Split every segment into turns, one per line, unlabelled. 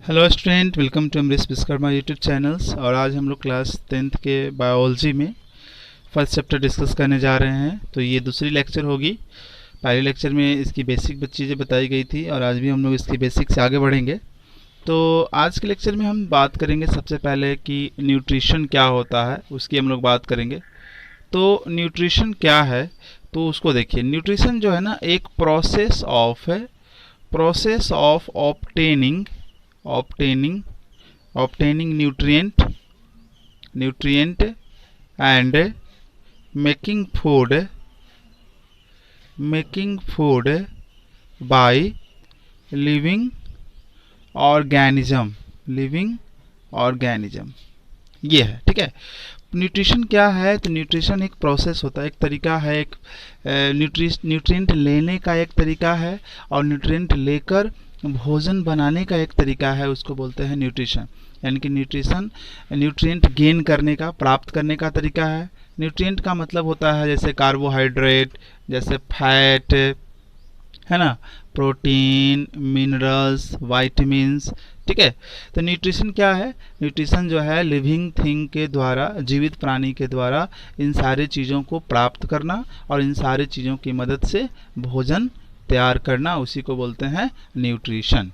Hello student, welcome to Amrish Vishwakarma YouTube channels. और आज हम लोग क्लास 10th के बायोलॉजी में फर्स्ट चैप्टर डिस्कस करने जा रहे हैं। तो ये दूसरी लेक्चर होगी। पहले लेक्चर में इसकी बेसिक चीज़ें बताई गई थी और आज भी हम लोग इसकी बेसिक से आगे बढ़ेंगे। तो आज के लेक्चर में हम बात करेंगे सबसे पहले कि न्यूट्रिशन क्या होता है, उसकी हम लोग बात करेंगे। तो न्यूट्रिशन क्या है, तो उसको देखिए। न्यूट्रिशन जो है ना, एक प्रोसेस ऑफ है, process of obtaining nutrient and making food by living organism ये है। ठीक है। न्यूट्रिशन क्या है? तो न्यूट्रिशन एक प्रोसेस होता है, एक तरीका है, एक न्यूट्रिएंट लेने का एक तरीका है और न्यूट्रिएंट लेकर भोजन बनाने का एक तरीका है, उसको बोलते हैं न्यूट्रिशन। यानी कि न्यूट्रिशन न्यूट्रिएंट गेन करने का, प्राप्त करने का तरीका है। न्यूट्रिएंट का मतलब होता है जैसे कार्बोहाइड्रेट, जैसे फैट, है ना, प्रोटीन, मिनरल्स, वाइटामिन्स। ठीक है। तो न्यूट्रिशन क्या है? न्यूट्रिशन जो है लिविंग थिंग के द्वारा, जीवित प्राणी के द्वारा इन सारे चीज़ों को प्राप्त करना और इन सारे चीज़ों की मदद से भोजन तैयार करना, उसी को बोलते हैं न्यूट्रिशन।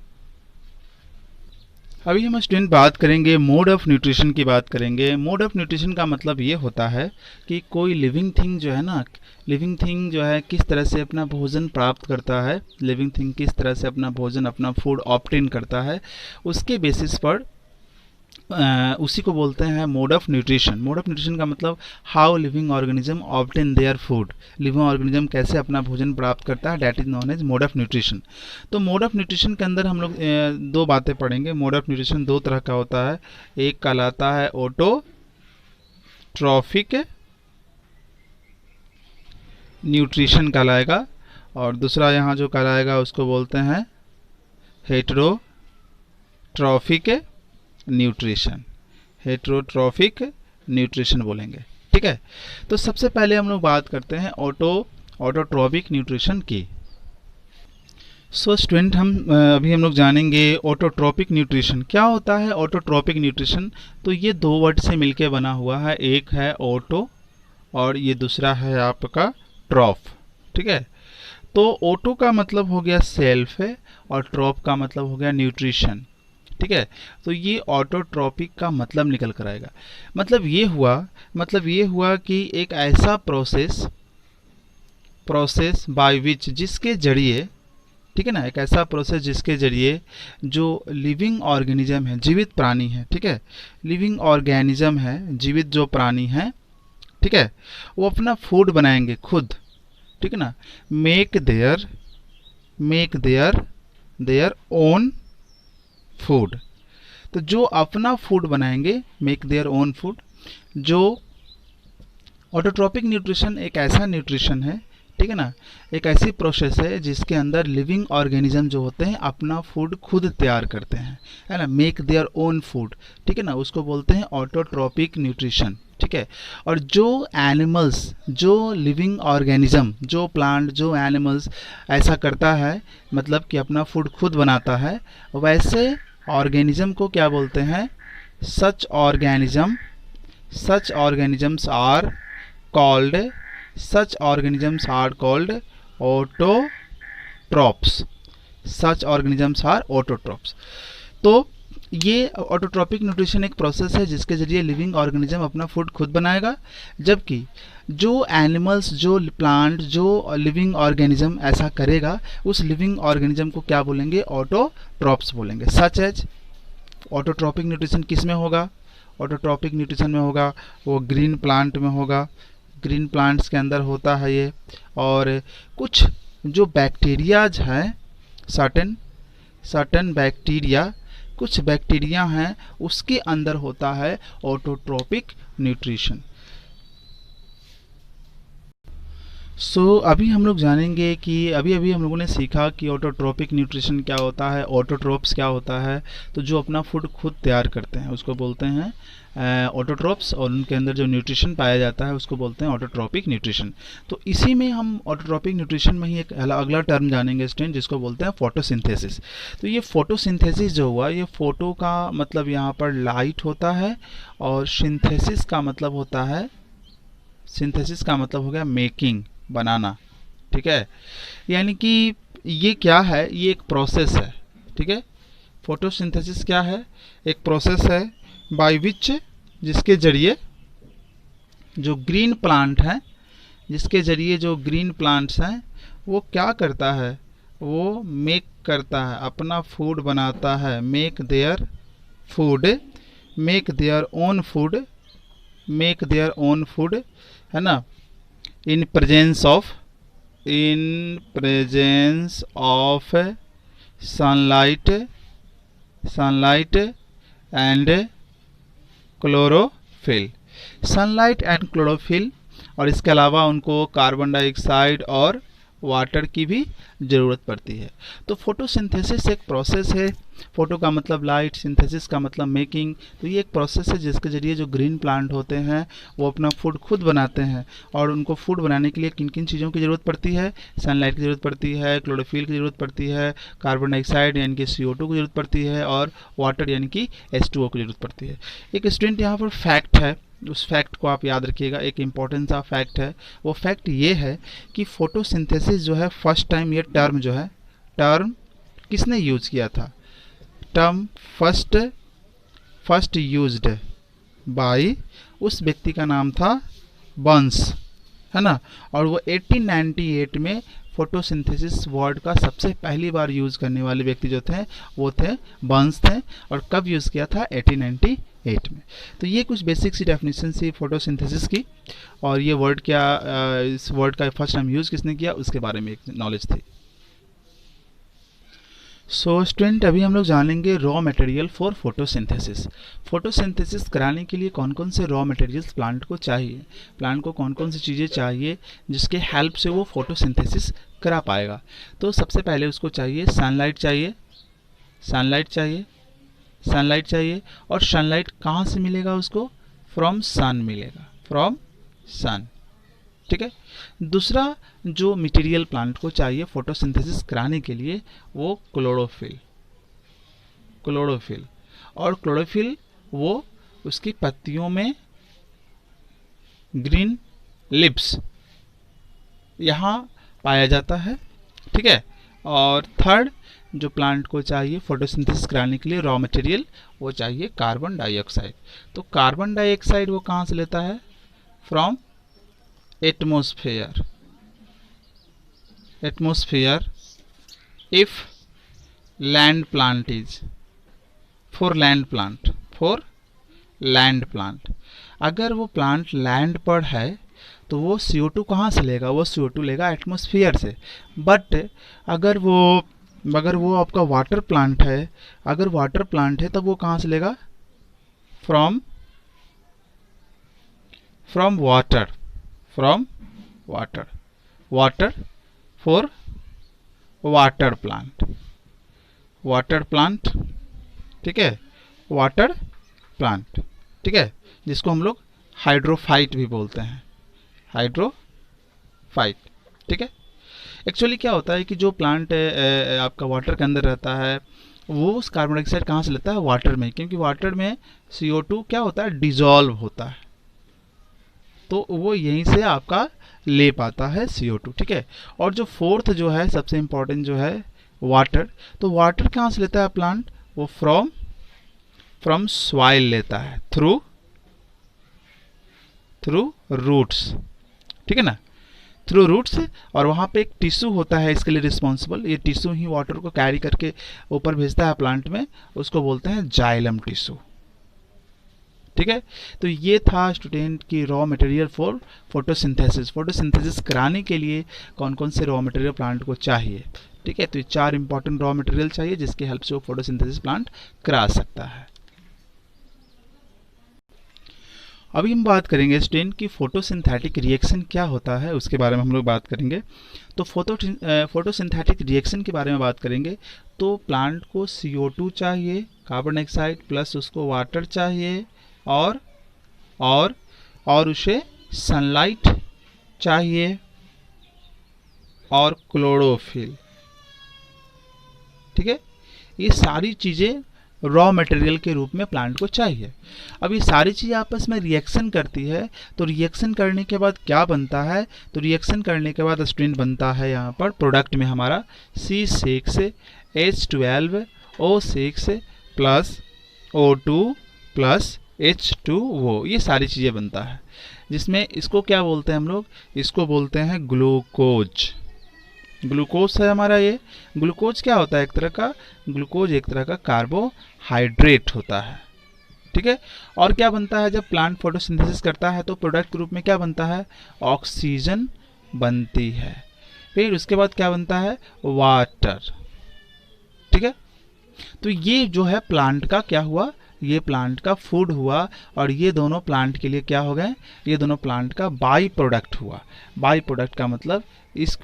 अभी हम स्टूडेंट बात करेंगे मोड ऑफ न्यूट्रिशन की बात करेंगे। मोड ऑफ न्यूट्रिशन का मतलब ये होता है कि कोई लिविंग थिंग जो है ना, लिविंग थिंग जो है किस तरह से अपना भोजन प्राप्त करता है, लिविंग थिंग किस तरह से अपना भोजन, अपना फूड ऑब्टेन करता है, उसके बेसिस पर उसी को बोलते हैं mode of nutrition. Mode of nutrition का मतलब how living organism obtain their food, living organism कैसे अपना भोजन प्राप्त करता है, that is known as mode of nutrition. तो मोड ऑफ न्यूट्रिशन के अंदर हम लोग दो बातें पढ़ेंगे। मोड ऑफ न्यूट्रिशन दो तरह का होता है, एक कहलाता है ऑटोट्रॉफिक न्यूट्रिशन कहलाएगा और दूसरा यहाँ जो कहलाएगा उसको बोलते हैं हेटेरोट्रॉफिक न्यूट्रिशन। हेटेरोट्रॉफिक न्यूट्रिशन बोलेंगे। ठीक है। तो सबसे पहले हम लोग बात करते हैं ऑटोट्रॉफिक न्यूट्रिशन की। सो स्टूडेंट, अभी हम लोग जानेंगे ऑटोट्रॉपिक न्यूट्रिशन क्या होता है। ऑटोट्रॉपिक न्यूट्रिशन तो ये दो वर्ड से मिलके बना हुआ है, एक है ऑटो और ये दूसरा है आपका ट्रॉफ। ठीक है। तो ऑटो का मतलब हो गया सेल्फ है और ट्रॉप का मतलब हो गया न्यूट्रिशन। ठीक है। तो ये ऑटोट्रॉपिक का मतलब निकल कर आएगा। मतलब ये हुआ कि एक ऐसा प्रोसेस बाय विच, जिसके जरिए, ठीक है ना, एक ऐसा प्रोसेस जिसके जरिए जो लिविंग ऑर्गेनिज्म है, जीवित प्राणी है, ठीक है, लिविंग ऑर्गेनिज्म है, जीवित जो प्राणी है, ठीक है, वो अपना फूड बनाएंगे खुद। ठीक है ना, मेक देयर ओन फूड। तो जो अपना फूड बनाएंगे, मेक देयर ओन फूड। जो ऑटोट्रॉपिक न्यूट्रिशन एक ऐसा न्यूट्रिशन है, ठीक है ना, एक ऐसी प्रोसेस है जिसके अंदर लिविंग ऑर्गेनिज्म जो होते हैं अपना फूड खुद तैयार करते हैं, है ना, मेक देयर ओन फूड। ठीक है ना, उसको बोलते हैं ऑटोट्रॉपिक न्यूट्रिशन। ठीक है। और जो एनिमल्स, जो लिविंग ऑर्गेनिज्म, जो प्लांट, जो एनिमल्स ऐसा करता है, मतलब कि अपना फूड खुद बनाता है, वैसे ऑर्गेनिज्म को क्या बोलते हैं? Such organisms are called autotrophs. Such organisms are autotrophs. तो ये ऑटोट्रॉपिक न्यूट्रिशन एक प्रोसेस है जिसके जरिए लिविंग ऑर्गेनिज्म अपना फूड खुद बनाएगा, जबकि जो एनिमल्स, जो प्लांट, जो लिविंग ऑर्गेनिज्म ऐसा करेगा, उस लिविंग ऑर्गेनिज्म को क्या बोलेंगे? ऑटोट्रॉप्स बोलेंगे। सच एज ऑटोट्रॉपिक न्यूट्रिशन किस में होगा? ऑटोट्रॉपिक न्यूट्रिशन में होगा वो ग्रीन प्लांट में होगा, ग्रीन प्लांट्स के अंदर होता है ये। और कुछ जो बैक्टीरियाज हैं, सर्टेन बैक्टीरिया, कुछ बैक्टीरिया हैं, उसके अंदर होता है ऑटोट्रॉपिक न्यूट्रिशन। अभी हम लोग जानेंगे कि अभी अभी हम लोगों ने सीखा कि ऑटोट्रोपिक न्यूट्रिशन क्या होता है, ऑटोट्रोप्स क्या होता है। तो जो अपना फूड खुद तैयार करते हैं उसको बोलते हैं ऑटोट्रोप्स, और उनके अंदर जो न्यूट्रिशन पाया जाता है उसको बोलते हैं ऑटोट्रोपिक न्यूट्रिशन। तो इसी में हम ऑटोट्रोपिक न्यूट्रिशन में ही एक अगला टर्म जानेंगे स्टूडेंट, जिसको बोलते हैं फोटोसिंथेसिस। तो ये फोटोसिंथेसिस जो हुआ, ये फोटो का मतलब यहाँ पर लाइट होता है, और सिंथेसिस का मतलब होता है, सिंथेसिस का मतलब हो गया मेकिंग, बनाना। ठीक है, यानी कि ये क्या है, ये एक प्रोसेस है। ठीक है, फोटोसिंथेसिस क्या है, एक प्रोसेस है बाय विच, जिसके जरिए जो ग्रीन प्लांट हैं, जिसके जरिए जो ग्रीन प्लांट्स हैं वो क्या करता है, वो मेक करता है, अपना फूड बनाता है, make their food, make their own food, make their own food, है ना, in presence of, in presence of sunlight, sunlight and chlorophyll, sunlight and chlorophyll, और इसके अलावा उनको कार्बन डाइऑक्साइड और वाटर की भी ज़रूरत पड़ती है। तो फोटोसिंथेसिस एक प्रोसेस है, फोटो का मतलब लाइट, सिंथेसिस का मतलब मेकिंग। तो ये एक प्रोसेस है जिसके ज़रिए जो ग्रीन प्लांट होते हैं वो अपना फूड खुद बनाते हैं, और उनको फूड बनाने के लिए किन किन चीज़ों की ज़रूरत पड़ती है, सनलाइट की ज़रूरत पड़ती है, क्लोरोफिल की ज़रूरत पड़ती है, कार्बन डाइऑक्साइड यानी कि CO2 की ज़रूरत पड़ती है, और वाटर यानी कि H2O की ज़रूरत पड़ती है। एक स्टूडेंट यहाँ पर फैक्ट है, उस फैक्ट को आप याद रखिएगा, एक इम्पॉर्टेंट सा फैक्ट है। वो फैक्ट ये है कि फोटोसिंथेसिस जो है, फर्स्ट टाइम ये टर्म जो है, टर्म किसने यूज़ किया था, टर्म फर्स्ट यूज्ड बाय, उस व्यक्ति का नाम था बर्न्स, है ना, और वो 1898 में फोटोसिंथेसिस वर्ड का सबसे पहली बार यूज़ करने वाले व्यक्ति जो थे वो थे बर्न्स थे। और कब यूज़ किया था, 1898 में। तो ये कुछ बेसिक सी डेफिनेशन थी फोटोसिंथेसिस की, और ये वर्ड क्या, इस वर्ड का फर्स्ट टाइम यूज़ किसने किया उसके बारे में एक नॉलेज थी। स्टूडेंट अभी हम लोग जानेंगे raw material for photosynthesis. Photosynthesis कराने के लिए कौन कौन से रॉ मटेरियल्स प्लांट को चाहिए, प्लांट को कौन कौन सी चीज़ें चाहिए जिसके हेल्प से वो फोटोसिंथेसिस करा पाएगा। तो सबसे पहले उसको चाहिए सनलाइट, चाहिए सनलाइट, चाहिए सनलाइट चाहिए। और सनलाइट कहाँ से मिलेगा उसको, फ्रॉम सन मिलेगा, फ्रॉम सन। ठीक है, दूसरा जो मटेरियल प्लांट को चाहिए फोटोसिंथेसिस कराने के लिए वो क्लोरोफिल, क्लोरोफिल। और क्लोरोफिल वो उसकी पत्तियों में ग्रीन लिप्स यहाँ पाया जाता है। ठीक है, और थर्ड जो प्लांट को चाहिए फोटोसिंथेसिस कराने के लिए रॉ मटेरियल, वो चाहिए कार्बन डाइऑक्साइड। तो कार्बन डाइऑक्साइड वो कहाँ से लेता है, from atmosphere, atmosphere if land plant is, for land plant, for land plant. अगर वो प्लांट लैंड पर है तो वो CO2 कहाँ से लेगा, वो CO2 लेगा एटमॉस्फेयर से। बट अगर वो आपका वाटर प्लांट है, अगर वाटर प्लांट है तब वो कहाँ से लेगा, from water, from water, water for water plant, water plant. ठीक है, वाटर प्लांट, ठीक है, जिसको हम लोग हाइड्रोफाइट भी बोलते हैं, हाइड्रोफाइट। ठीक है, एक्चुअली क्या होता है कि जो प्लांट आपका वाटर के अंदर रहता है वो उस कार्बन डाइऑक्साइड कहाँ से लेता है, वाटर में, क्योंकि वाटर में CO2 क्या होता है, डिजॉल्व होता है, तो वो यहीं से आपका ले पाता है CO2। ठीक है, और जो फोर्थ जो है सबसे इंपॉर्टेंट जो है वाटर, तो वाटर कहाँ से लेता है प्लांट, वो फ्रॉम सॉइल लेता है, थ्रू रूट्स। ठीक है ना, थ्रू रूट्स। और वहाँ पे एक टिश्यू होता है इसके लिए रिस्पॉन्सिबल, ये टिश्यू ही वाटर को कैरी करके ऊपर भेजता है प्लांट में, उसको बोलते हैं जाइलम टिश्यू। ठीक है, तो ये था स्टूडेंट की raw material for photosynthesis. Photosynthesis कराने के लिए कौन कौन से रॉ मटेरियल प्लांट को चाहिए। ठीक है, तो ये 4 इंपॉर्टेंट रॉ मटेरियल चाहिए जिसकी हेल्प से वो फोटोसिंथेसिस प्लांट करा सकता है। अभी हम बात करेंगे स्टूडेंट की फोटोसिंथेटिक रिएक्शन क्या होता है, उसके बारे में हम लोग बात करेंगे। तो फोटोसिंथेटिक रिएक्शन के बारे में बात करेंगे तो प्लांट को CO2 चाहिए, कार्बन डाइऑक्साइड प्लस उसको वाटर चाहिए, और और और उसे सनलाइट चाहिए और क्लोरोफिल। ठीक है, ये सारी चीज़ें रॉ मटेरियल के रूप में प्लांट को चाहिए। अब ये सारी चीज़ें आपस में रिएक्शन करती है, तो रिएक्शन करने के बाद क्या बनता है, तो रिएक्शन करने के बाद स्टूडेंट बनता है यहाँ पर प्रोडक्ट में हमारा C6H12O6 plus O2 plus H2O, ये सारी चीज़ें बनता है, जिसमें इसको क्या बोलते हैं हम लोग, इसको बोलते हैं ग्लूकोज। ग्लूकोज है हमारा ये। ग्लूकोज क्या होता है, एक तरह का ग्लूकोज एक तरह का कार्बोहाइड्रेट होता है। ठीक है, और क्या बनता है जब प्लांट फोटोसिंथेसिस करता है तो प्रोडक्ट के रूप में क्या बनता है, ऑक्सीजन बनती है। फिर उसके बाद क्या बनता है, वाटर। ठीक है, तो ये जो है प्लांट का क्या हुआ, ये प्लांट का फूड हुआ, और ये दोनों प्लांट के लिए क्या हो गए, ये दोनों प्लांट का बाई प्रोडक्ट हुआ। बाई प्रोडक्ट का मतलब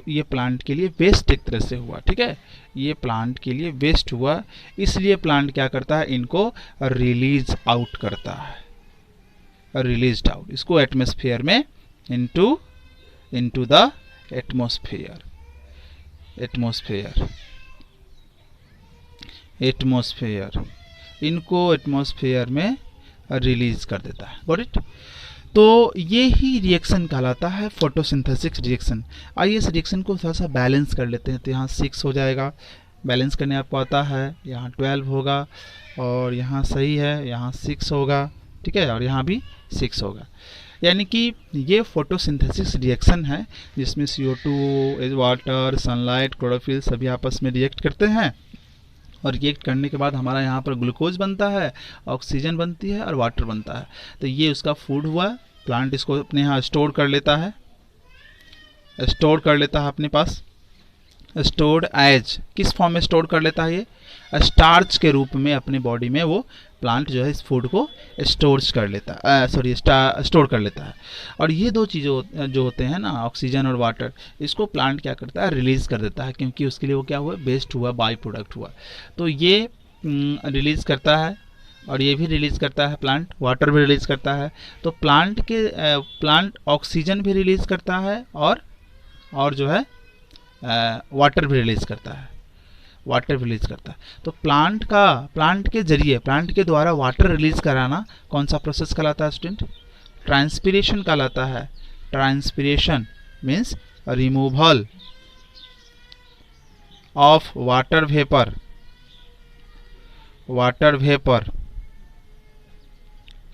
ये प्लांट के लिए वेस्ट एक तरह से हुआ। ठीक है, ये प्लांट के लिए वेस्ट हुआ, इसलिए प्लांट क्या करता है, इनको रिलीज आउट करता है, रिलीज्ड आउट, इसको एटमॉस्फेयर में इनटू द एटमॉस्फेयर इनको एटमॉस्फेयर में रिलीज कर देता है। Got it. तो ये ही रिएक्शन कहलाता है फोटोसिंथेसिस रिएक्शन। आइए इस रिएक्शन को थोड़ा सा बैलेंस कर लेते हैं। तो यहाँ 6 हो जाएगा, बैलेंस करने आपको आता है, यहाँ 12 होगा, और यहाँ सही है, यहाँ 6 होगा। ठीक है, और यहाँ भी 6 होगा। यानी कि ये फोटोसिंथेसिस रिएक्शन है जिसमें CO2, वाटर, सनलाइट, क्लोरोफिल सभी आपस में रिएक्ट करते हैं, और रिएक्ट करने के बाद हमारा यहाँ पर ग्लूकोज बनता है, ऑक्सीजन बनती है और वाटर बनता है। तो ये उसका फूड हुआ। प्लांट इसको अपने यहाँ स्टोर कर लेता है अपने पास। स्टोर्ड एज किस फॉर्म में स्टोर कर लेता है, ये स्टार्च के रूप में अपनी बॉडी में वो प्लांट जो है इस फूड को स्टोर कर लेता है। और ये दो चीज़ें जो होते हैं ना, ऑक्सीजन और वाटर, इसको प्लांट क्या करता है, रिलीज़ कर देता है, क्योंकि उसके लिए वो क्या हुआ, वेस्ट हुआ, बाई प्रोडक्ट हुआ। तो ये रिलीज़ करता है, और ये भी रिलीज़ करता है प्लांट, वाटर भी रिलीज़ करता है। तो प्लांट ऑक्सीजन भी रिलीज़ करता है, और जो है वाटर भी रिलीज़ करता है। तो प्लांट के जरिए, प्लांट के द्वारा वाटर रिलीज कराना कौन सा प्रोसेस कहलाता है स्टूडेंट, ट्रांसपिरेशन कहलाता है। Transpiration means removal of water vapour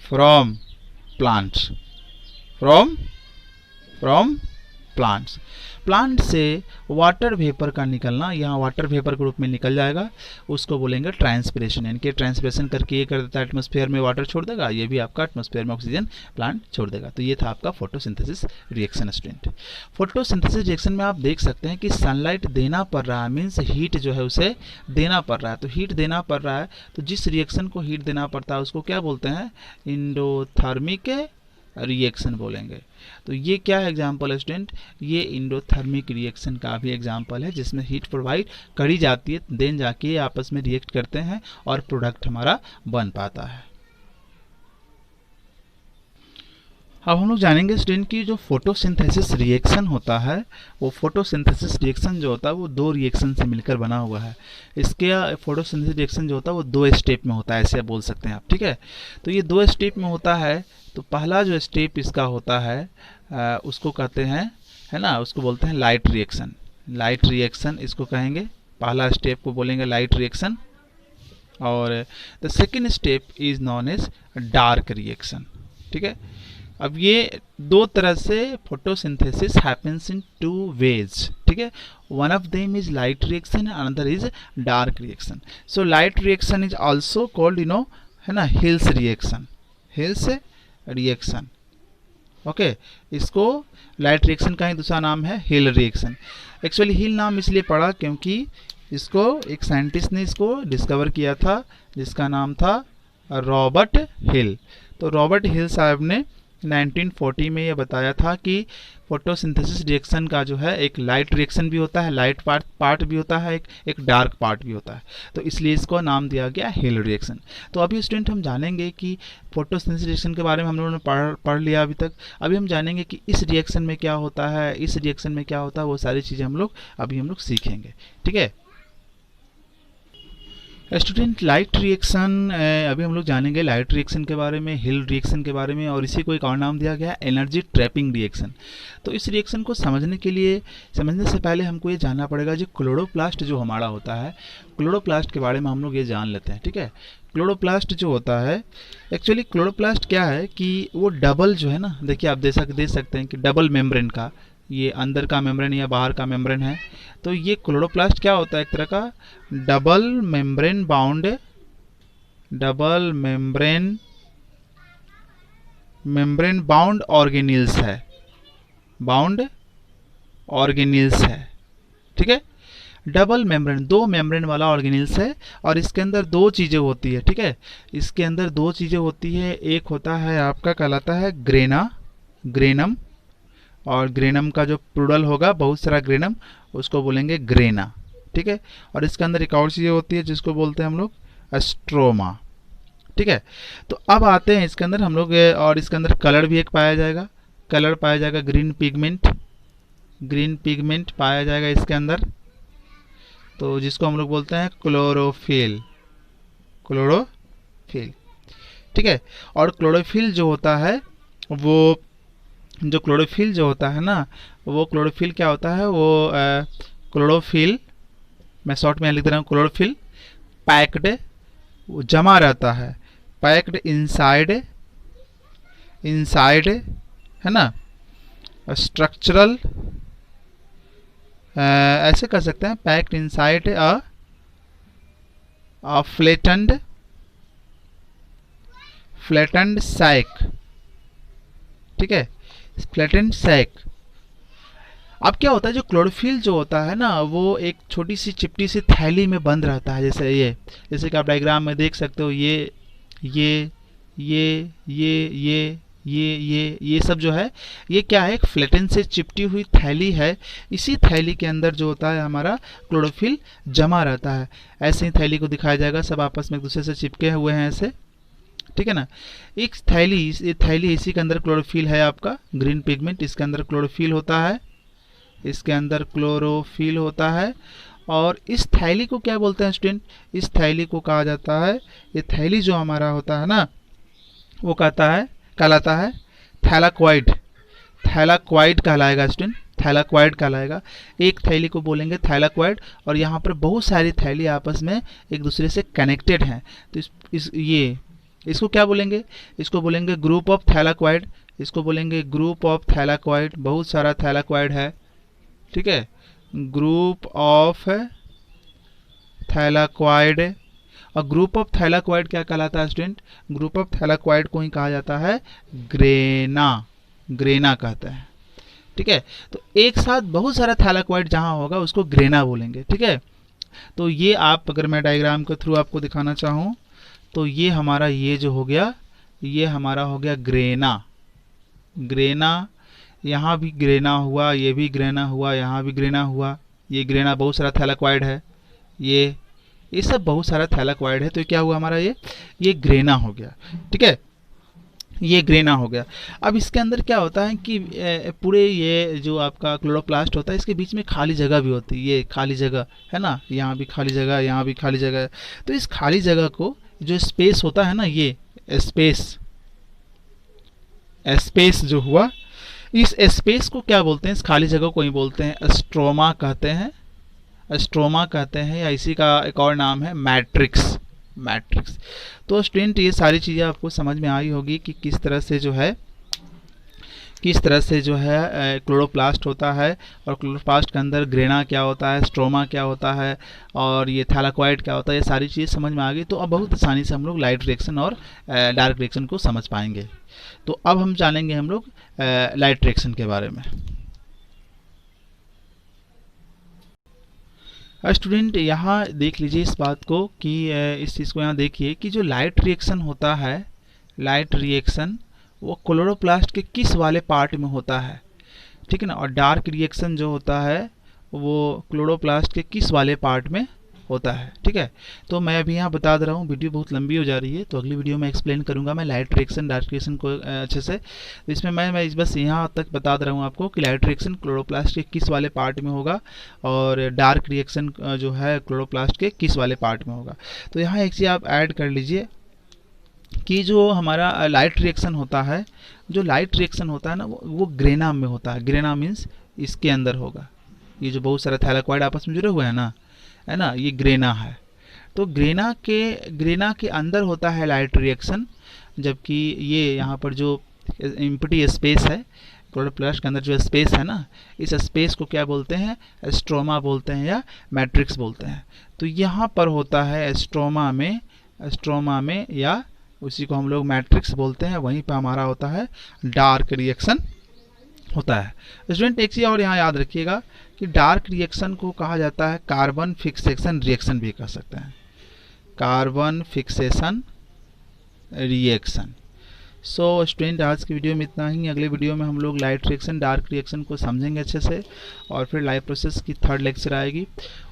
from plants plant से वाटर वेपर का निकलना, यहाँ वाटर वेपर के रूप में निकल जाएगा, उसको बोलेंगे ट्रांसपिरेशन। यानी कि ट्रांसपिरेशन करके ये कर देता है, एटमॉस्फेयर में वाटर छोड़ देगा, ये भी आपका एटमॉस्फेयर में ऑक्सीजन प्लांट छोड़ देगा। तो ये था आपका photosynthesis reaction student. Photosynthesis reaction में आप देख सकते हैं कि सनलाइट देना पड़ रहा है, मीन्स हीट जो है उसे देना पड़ रहा है। तो हीट देना पड़ रहा है, तो जिस रिएक्शन को हीट देना पड़ता है उसको क्या बोलते हैं, इंडोथर्मिक रिएक्शन बोलेंगे। तो ये क्या है एग्जाम्पल है स्टूडेंट, ये इंडोथर्मिक रिएक्शन का भी एग्जाम्पल है, जिसमें हीट प्रोवाइड करी जाती है, देन जाके ये आपस में रिएक्ट करते हैं और प्रोडक्ट हमारा बन पाता है। अब हम लोग जानेंगे स्टूडेंट की जो फोटोसिंथेसिस रिएक्शन होता है, वो फोटोसिंथेसिस रिएक्शन जो होता है वो 2 रिएक्शन से मिलकर बना हुआ है। इसके फोटोसिंथेसिस रिएक्शन जो होता है वो 2 स्टेप में होता है, ऐसे बोल सकते हैं आप। ठीक है, तो ये 2 स्टेप में होता है। तो पहला जो स्टेप इसका होता है उसको कहते हैं, है ना, उसको बोलते हैं लाइट रिएक्शन इसको कहेंगे। पहला स्टेप को बोलेंगे लाइट रिएक्शन, और the second step is known as dark reaction. ठीक है, अब ये 2 तरह से फोटोसिंथेसिस हैपेंस इन 2 वेज। ठीक है, one of them is light reaction, another is dark reaction. So light reaction is also called, है ना, हिल्स रिएक्शन। ओके, इसको लाइट रिएक्शन का ही दूसरा नाम है हिल रिएक्शन। एक्चुअली हिल नाम इसलिए पड़ा क्योंकि इसको एक साइंटिस्ट ने इसको डिस्कवर किया था, जिसका नाम था रॉबर्ट हिल। तो रॉबर्ट हिल साहब ने 1940 में ये बताया था कि फोटोसिंथेसिस रिएक्शन का जो है एक लाइट रिएक्शन भी होता है, लाइट पार्ट भी होता है, एक डार्क पार्ट भी होता है, तो इसलिए इसको नाम दिया गया हेल रिएक्शन। तो अभी स्टूडेंट हम जानेंगे कि फोटोसिंथेसिस रिएक्शन के बारे में हम लोगों ने पढ़ लिया अभी तक। अभी हम जानेंगे कि इस रिएक्शन में क्या होता है, इस रिएक्शन में क्या होता है, वो सारी चीज़ें हम लोग सीखेंगे। ठीक है स्टूडेंट, लाइट रिएक्शन अभी हम लोग जानेंगे लाइट रिएक्शन के बारे में, हिल रिएक्शन के बारे में, और इसी को एक और नाम दिया गया है एनर्जी ट्रैपिंग रिएक्शन। तो इस रिएक्शन को समझने से पहले हमको ये जानना पड़ेगा जो क्लोरोप्लास्ट जो हमारा होता है, क्लोरोप्लास्ट के बारे में हम लोग ये जान लेते हैं। ठीक है, क्लोरोप्लास्ट जो होता है, एक्चुअली क्लोरोप्लास्ट क्या है कि वो डबल जो है ना, देखिए आप दे सकते हैं कि डबल मेम्ब्रेन का, ये अंदर का मेम्ब्रेन या बाहर का मेम्ब्रेन है। तो ये क्लोरोप्लास्ट क्या होता है, एक तरह का डबल मेम्ब्रेन बाउंड ऑर्गेनिल्स है। ठीक है, डबल मेम्ब्रेन, दो मेम्ब्रेन वाला ऑर्गेनिल्स है, और इसके अंदर दो चीज़ें होती है। ठीक है, इसके अंदर दो चीज़ें होती है, एक होता है आपका कहलाता है ग्रेनम, और ग्रेनम का जो प्लूरल होगा, बहुत सारा ग्रेनम, उसको बोलेंगे ग्रेना। ठीक है, और इसके अंदर एक और चीज़ होती है जिसको बोलते हैं हम लोग स्ट्रोमा। ठीक है, तो अब आते हैं इसके अंदर हम लोग, और इसके अंदर कलर भी एक पाया जाएगा, ग्रीन पिगमेंट पाया जाएगा इसके अंदर, तो जिसको हम लोग बोलते हैं क्लोरोफिल। ठीक है, और क्लोरोफिल जो होता है ना, वो क्लोरोफिल क्या होता है, वो क्लोरोफिल, मैं शॉर्ट में लिख दे रहा हूँ, क्लोरोफिल पैक्ड, जमा रहता है, पैक्ड इनसाइड है ना, स्ट्रक्चरल, ऐसे कर सकते हैं, packed inside a flattened sack. ठीक है, फ्लैटेंड सैक। अब क्या होता है, जो क्लोरोफिल जो होता है ना, वो एक छोटी सी चिपटी सी थैली में बंद रहता है, जैसे कि आप डायग्राम में देख सकते हो, ये सब जो है, ये क्या है, एक फ्लैटेन से चिपटी हुई थैली है। इसी थैली के अंदर जो होता है हमारा क्लोरोफिल जमा रहता है। ऐसे ही थैली को दिखाया जाएगा, सब आपस में एक दूसरे से चिपके हुए हैं ऐसे। ठीक है ना, एक ये थैली, इसी के अंदर क्लोरोफिल है आपका, ग्रीन पिगमेंट, इसके अंदर क्लोरोफिल होता है, और इस थैली को क्या बोलते हैं स्टूडेंट, इस थैली को कहा जाता है, ये थैली जो हमारा होता है ना, वो कहलाता है थैलाक्वाइड कहलाएगा स्टूडेंट, थैलाक्वाइड कहलाएगा। एक थैली को बोलेंगे थैलाक्वाइड, और यहाँ पर बहुत सारी थैली आपस में एक दूसरे से कनेक्टेड हैं, तो इसको क्या बोलेंगे, इसको बोलेंगे ग्रुप ऑफ थैलाक्वाइड, बहुत सारा थैलाक्वाइड है। ठीक है, ग्रुप ऑफ थैलाक्वाइड, और ग्रुप ऑफ थैलाक्वाइड क्या कहलाता है स्टूडेंट, ग्रुप ऑफ थैलाक्वाइड को ही कहा जाता है ग्रेना कहते हैं। ठीक है, तो एक साथ बहुत सारा थैलाक्वाइड जहां होगा उसको ग्रेना बोलेंगे। ठीक है, तो ये आप, अगर मैं डायग्राम के थ्रू आपको दिखाना चाहूं, तो ये हमारा जो हो गया, ये हमारा हो गया ग्रेना, यहाँ भी ग्रेना हुआ, ये भी ग्रेना हुआ, यहाँ भी ग्रेना हुआ, ये ग्रेना बहुत सारा थैलाक्वाइड है, ये सब बहुत सारा थैलाक्वाइड है, तो क्या हुआ हमारा, ये ग्रेना हो गया। ठीक है, ये ग्रेना हो गया। अब इसके अंदर क्या होता है कि पूरे ये जो आपका क्लोरोप्लास्ट होता है, इसके बीच में खाली जगह भी होती है, ये खाली जगह है ना, यहाँ भी खाली जगह, यहाँ भी खाली जगह। तो इस खाली जगह को, जो स्पेस होता है ना, ये स्पेस जो हुआ, इस स्पेस को क्या बोलते हैं, इस खाली जगह को ही बोलते हैं स्ट्रोमा कहते हैं, या इसी का एक और नाम है मैट्रिक्स। तो स्टूडेंट, ये सारी चीज़ें आपको समझ में आई होगी कि किस तरह से जो है क्लोरोप्लास्ट होता है, और क्लोरोप्लास्ट के अंदर ग्रेना क्या होता है, स्ट्रोमा क्या होता है, और ये थैलाक्वाइड क्या होता है, ये सारी चीज़ें समझ में आ गई। तो अब बहुत आसानी से हम लोग लाइट रिएक्शन और डार्क रिएक्शन को समझ पाएंगे। तो अब हम जानेंगे हम लोग लाइट रिएक्शन के बारे में। स्टूडेंट, यहाँ देख लीजिए इस बात को कि इस चीज़ को यहाँ देखिए कि जो लाइट रिएक्शन होता है, लाइट रिएक्शन वो क्लोरोप्लास्ट के किस वाले पार्ट में होता है, ठीक है ना। और डार्क रिएक्शन जो होता है वो क्लोरोप्लास्ट के किस वाले पार्ट में होता है, ठीक है। तो मैं अभी यहाँ बता दे रहा हूँ, वीडियो बहुत लंबी हो जा रही है, तो अगली वीडियो में एक्सप्लेन करूँगा मैं लाइट रिएक्शन डार्क रिएक्शन को अच्छे से। तो इसमें मैं बस यहाँ तक बता दे रहा हूँ आपको कि लाइट रिएक्शन क्लोरोप्लास्ट के किस वाले पार्ट में होगा और डार्क रिएक्शन जो है क्लोरोप्लास्ट के किस वाले पार्ट में होगा। तो यहाँ एक चीज़ आप ऐड कर लीजिए कि जो हमारा लाइट रिएक्शन होता है, जो लाइट रिएक्शन होता है ना वो ग्रेना में होता है। ग्रेना मीन्स इसके अंदर होगा, ये जो बहुत सारे थैलाकॉइड आपस में जुड़े हुए हैं ना, है ना, ये ग्रेना है। तो ग्रेना के अंदर होता है लाइट रिएक्शन, जबकि ये यहाँ पर जो एम्प्टी स्पेस है क्लोरोप्लास्ट के अंदर जो स्पेस है ना, इस स्पेस को क्या बोलते हैं, स्ट्रोमा बोलते हैं या मैट्रिक्स बोलते हैं। तो यहाँ पर होता है स्ट्रोमा में या उसी को हम लोग मैट्रिक्स बोलते हैं, वहीं पर हमारा होता है डार्क रिएक्शन होता है। स्टूडेंट एक चीज़ और यहाँ याद रखिएगा कि डार्क रिएक्शन को कहा जाता है कार्बन फिक्सेशन रिएक्शन भी कह सकते हैं, carbon fixation reaction. So student आज की वीडियो में इतना ही। अगले वीडियो में हम लोग लाइट रिएक्शन डार्क रिएक्शन को समझेंगे अच्छे से, और फिर लाइव प्रोसेस की 3rd लेक्चर आएगी,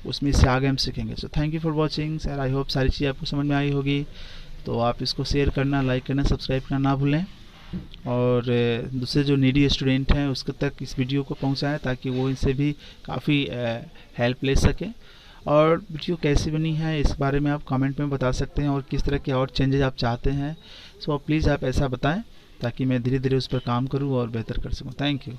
उसमें से आगे हम सीखेंगे। So thank you for watching sir, I hope सारी चीज़ें आपको समझ में आई होगी। तो आप इसको शेयर करना, लाइक करना, सब्सक्राइब करना ना भूलें, और दूसरे जो नीडी स्टूडेंट हैं उसके तक इस वीडियो को पहुंचाएं ताकि वो इनसे भी काफ़ी हेल्प ले सकें। और वीडियो कैसी बनी है इस बारे में आप कमेंट में बता सकते हैं, और किस तरह के और चेंजेस आप चाहते हैं। सो प्लीज़ आप ऐसा बताएं ताकि मैं धीरे धीरे उस पर काम करूं और बेहतर कर सकूं। Thank you.